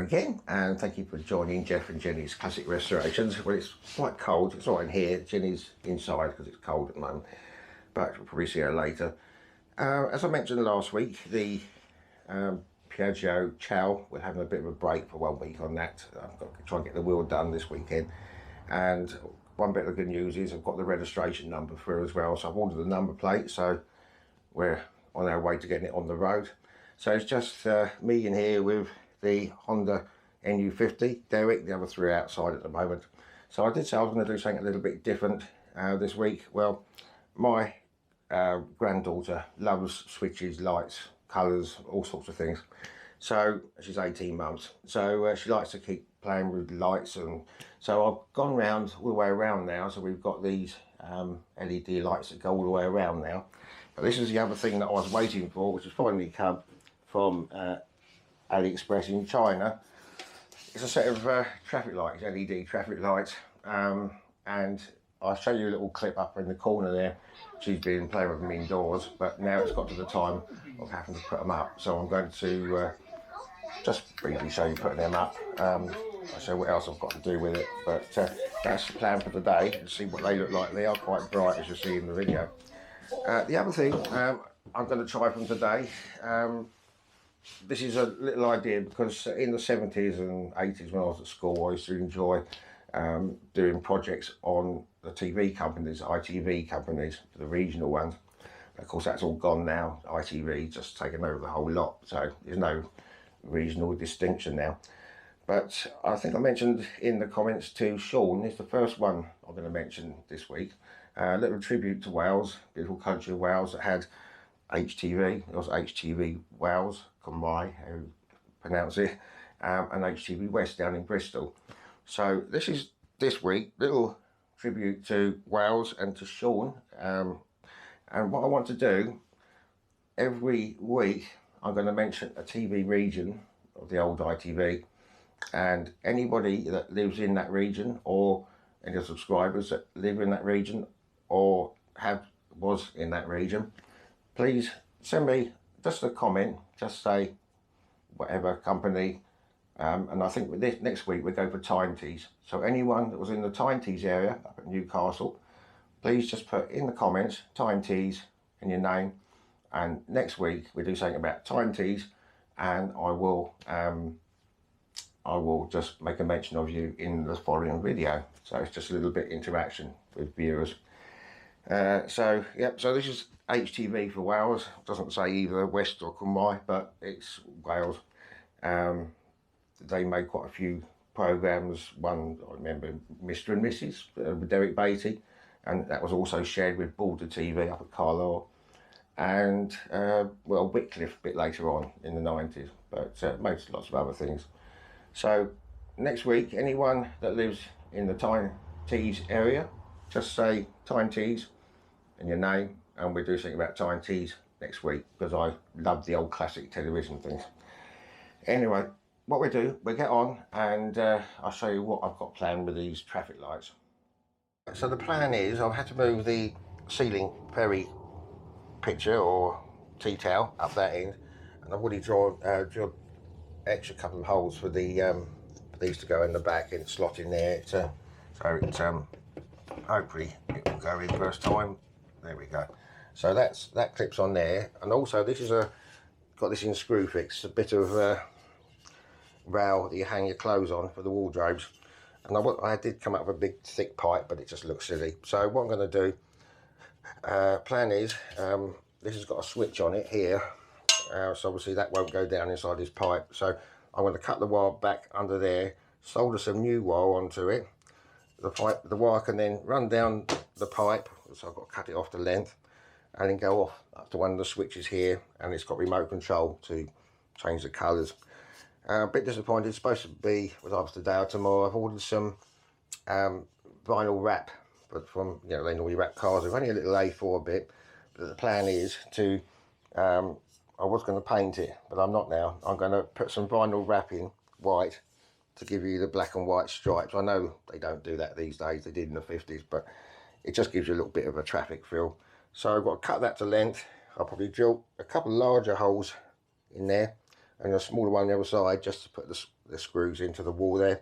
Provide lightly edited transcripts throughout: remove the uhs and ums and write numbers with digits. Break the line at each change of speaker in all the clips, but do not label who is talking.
again, and thank you for joining Jeff and Jenny's Classic Restorations. Well, it's quite cold. It's all right in here. Jenny's inside because it's cold at the moment, but we'll probably see her later. As I mentioned last week, the Piaggio Chow, we're having a bit of a break for 1 week on that. I've got to try and get the wheel done this weekend. And one bit of good news is I've got the registration number through as well. So I've ordered the number plate, so we're on our way to getting it on the road. So it's just me in here with the Honda NU50, Derek, the other three outside at the moment. So I did say I was going to do something a little bit different this week. Well, my granddaughter loves switches, lights, colours, all sorts of things. So she's 18 months, so she likes to keep playing with lights, and so I've gone round all the way around now. So we've got these LED lights that go all the way around now. But this is the other thing that I was waiting for, which has finally come from AliExpress in China. It's a set of traffic lights, LED traffic lights, and I'll show you a little clip up in the corner there. She's been playing with them indoors, but now it's got to the time of having to put them up. So I'm going to just briefly show you putting them up. I'll show what else I've got to do with it, but that's the plan for today, and see what they look like. They are quite bright, as you see in the video. The other thing I'm going to try from today, this is a little idea, because in the 70s and 80s when I was at school, I used to enjoy doing projects on the TV companies, ITV companies, the regional ones. Of course, that's all gone now. ITV just taken over the whole lot, so there's no regional distinction now. But I think I mentioned in the comments to Sean, is the first one I'm going to mention this week. A little tribute to Wales, beautiful country of Wales that had HTV. It was HTV Wales, Cymru, how you pronounce it, and HTV West down in Bristol. So this is this week, little tribute to Wales and to Sean. And what I want to do, every week I'm going to mention a TV region of the old ITV, and anybody that lives in that region, or any subscribers that live in that region or was in that region, please send me just a comment, just say whatever company. And I think with this next week we're going for Tyne Tees. So anyone that was in the Tyne Tees area up at Newcastle, please just put in the comments Tyne Tees and your name. And next week we do something about Tyne Tees, and I will just make a mention of you in the following video. So it's just a little bit interaction with viewers. So yep. So this is HTV for Wales. It doesn't say either West or Cymru, but it's Wales. They made quite a few programmes. One, I remember, Mr and Mrs with Derek Beatty, and that was also shared with Border TV up at Carlisle, and well, Wycliffe a bit later on in the 90s, but made lots of other things. So next week, anyone that lives in the Tyne Tees area, just say Tyne Tees and your name, and we'll do something about Tyne Tees next week, because I love the old classic television things. Anyway, what we do, we get on, and I'll show you what I've got planned with these traffic lights. So the plan is, I've had to move the ceiling fairy picture or tea towel up that end, and I've already drilled extra couple of holes for the these to go in the back and slot in there. So it's hopefully it will go in first time. There we go. So that clips on there, and also this is got this in screw fix, a bit of rail that you hang your clothes on for the wardrobes. And I did come up with a big thick pipe, but it just looks silly. So what I'm going to do, plan is, this has got a switch on it here, so obviously that won't go down inside this pipe. So I'm going to cut the wire back under there, solder some new wire onto it. The wire can then run down the pipe, so I've got to cut it off the length, and then go off up to one of the switches here, and it's got remote control to change the colours. A bit disappointed, it's supposed to be with either today or tomorrow. I've ordered some vinyl wrap, but from, you know, they normally wrap cars with only a little A4 bit. But the plan is to, I was going to paint it, but I'm not now. I'm going to put some vinyl wrap in, white, to give you the black and white stripes. I know they don't do that these days, they did in the 50s, but it just gives you a little bit of a traffic feel. So I've got to cut that to length. I'll probably drill a couple larger holes in there, and a smaller one on the other side, just to put the screws into the wall there,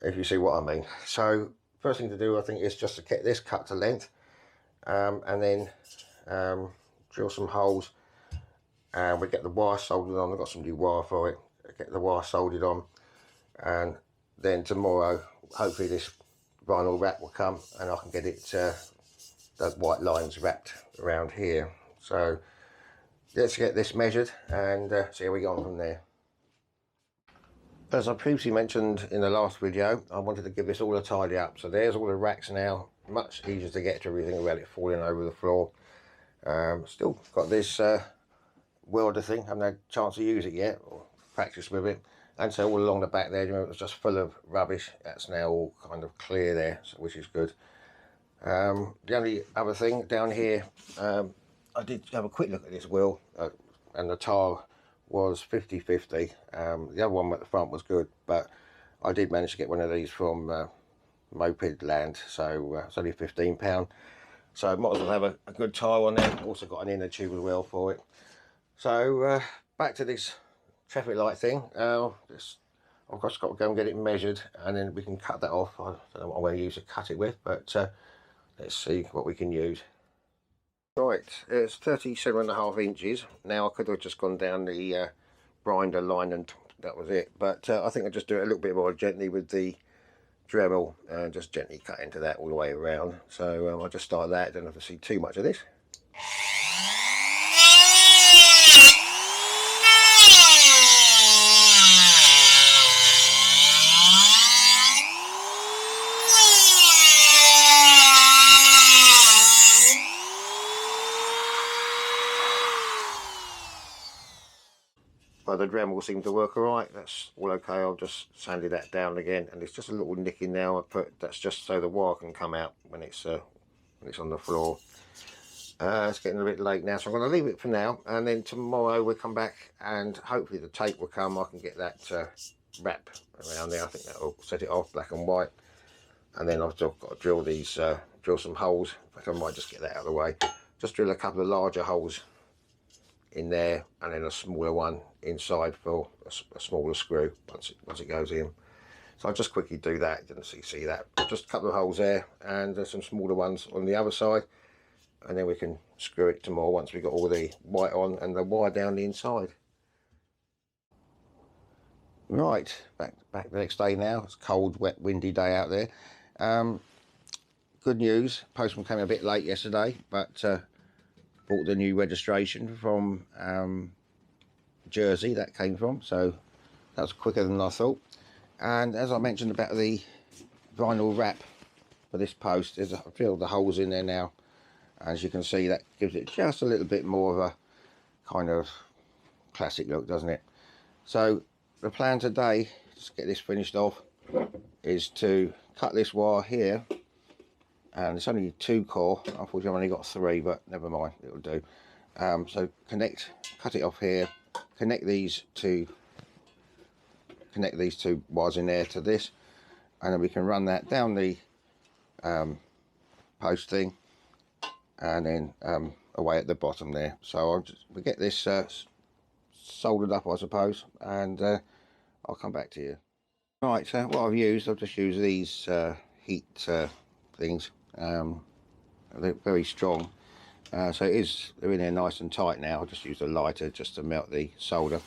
if you see what I mean. So first thing to do, I think, is just to get this cut to length, and then drill some holes, and we get the wire soldered on. I've got some new wire for it. Get the wire soldered on, and then tomorrow hopefully this vinyl wrap will come and I can get it those white lines wrapped around here. So let's get this measured and see how we go on from there. As I previously mentioned in the last video, I wanted to give this all a tidy up. So there's all the racks now, much easier to get to everything without it falling over the floor. Still got this welder thing, haven't had a chance to use it yet or practice with it. And so all along the back there, you know, it was just full of rubbish. That's now all kind of clear there, so, which is good. The only other thing down here, I did have a quick look at this wheel, and the tire was 50/50. The other one at the front was good, but I did manage to get one of these from Moped Land, so it's only £15. So might as well have a good tire on there. Also got an inner tube as well for it. So back to this traffic light thing. I've just got to go and get it measured, and then we can cut that off. I don't know what I'm going to use to cut it with, but let's see what we can use. Right, it's 37.5 inches. Now I could have just gone down the grinder line and that was it, but I think I'll just do it a little bit more gently with the Dremel and just gently cut into that all the way around. So I'll just start that. Don't have to see too much of this. Well, the Dremel seemed to work alright. That's all okay. I've just sanded that down again, and it's just a little nick in now. I put that's just so the wire can come out when it's on the floor. It's getting a bit late now, so I'm going to leave it for now, and then tomorrow we'll come back and hopefully the tape will come. I can get that wrap around there. I think that will set it off black and white, and then I've still got to drill these drill some holes. In fact, I might just get that out of the way. Just drill a couple of larger holes in there, and then a smaller one inside for a smaller screw once it goes in. So I'll just quickly do that. Didn't see that. Just a couple of holes there, and some smaller ones on the other side, and then we can screw it tomorrow once we've got all the white on and the wire down the inside. Right, back the next day now. It's cold, wet, windy day out there. Good news, postman came a bit late yesterday, but bought the new registration from Jersey that came from, so that was quicker than I thought. And as I mentioned about the vinyl wrap for this post, I've drilled the holes in there now. As you can see, that gives it just a little bit more of a kind of classic look, doesn't it? So the plan today, just get this finished off, is to cut this wire here, and it's only 2 core. Unfortunately I've only got 3, but never mind, it'll do. So cut it off here, connect these two wires in there to this, and then we can run that down the post thing, and then away at the bottom there. So we'll get this soldered up, I suppose, and I'll come back to you. Right, so what I've just used these heat things. They're very strong, so they're in there nice and tight now. I'll just use a lighter just to melt the solder.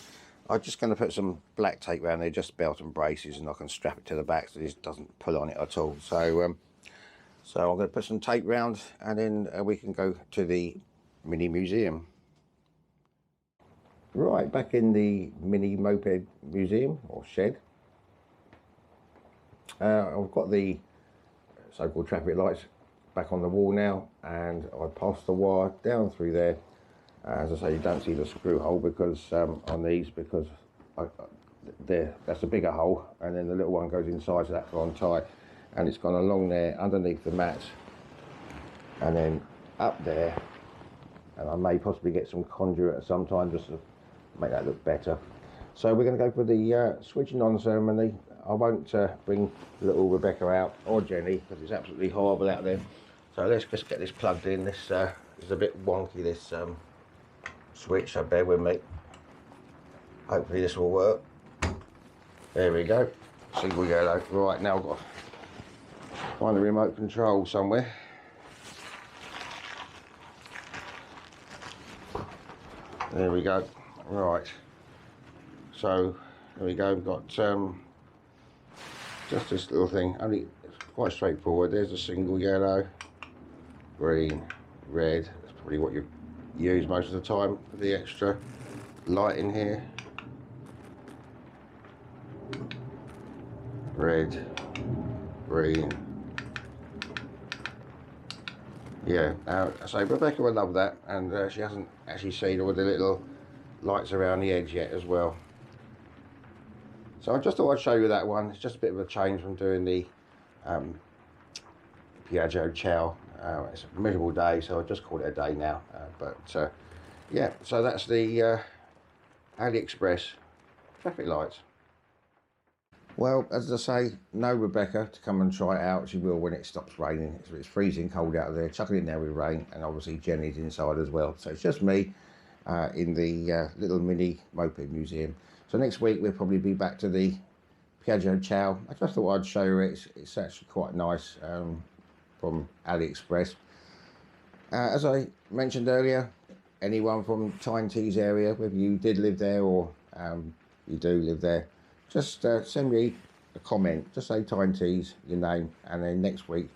I'm just going to put some black tape around there, just belt and braces, and I can strap it to the back so this doesn't pull on it at all. So I'm going to put some tape round, and then we can go to the mini museum. Right, back in the mini moped museum, or shed. I've got the so-called traffic lights back on the wall now, and I passed the wire down through there. As I say, you don't see the screw hole because on these, because that's a bigger hole, and then the little one goes inside, so that's on tight, and it's gone along there underneath the mats, and then up there, and I may possibly get some conduit at some time just to make that look better. So we're going to go for the switching on ceremony. I won't bring little Rebecca out, or Jenny, because it's absolutely horrible out there. So let's just get this plugged in. This is a bit wonky, this switch, so bear with me. Hopefully this will work. There we go. Single yellow. Right, now I've got to find the remote control somewhere. There we go. Right. So there we go. We've got just this little thing. Only it's quite straightforward. There's a single yellow, green, red. That's probably what you use most of the time for the extra light in here. Red, green. Yeah, so Rebecca will love that, and she hasn't actually seen all the little lights around the edge yet as well. So I just thought I'd show you that one. It's just a bit of a change from doing the Piaggio Ciao. It's a miserable day, so I just called it a day now. Yeah, so that's the AliExpress traffic lights. Well, as I say, no Rebecca to come and try it out. She will when it stops raining. It's freezing cold out there, chucking it now with rain, and obviously Jenny's inside as well. So it's just me in the little mini moped museum. So next week we'll probably be back to the Piaggio Ciao. I just thought I'd show you it. It's actually quite nice from AliExpress. As I mentioned earlier, anyone from Tyne Tees area, whether you did live there or you do live there, just send me a comment. Just say Tyne Tees, your name, and then next week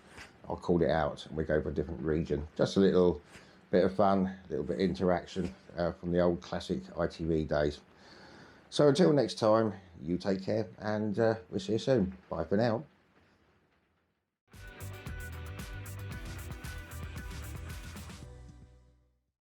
I'll call it out and we go for a different region. Just a little bit of fun, a little bit of interaction from the old classic ITV days. So until next time, you take care, and we'll see you soon. Bye for now.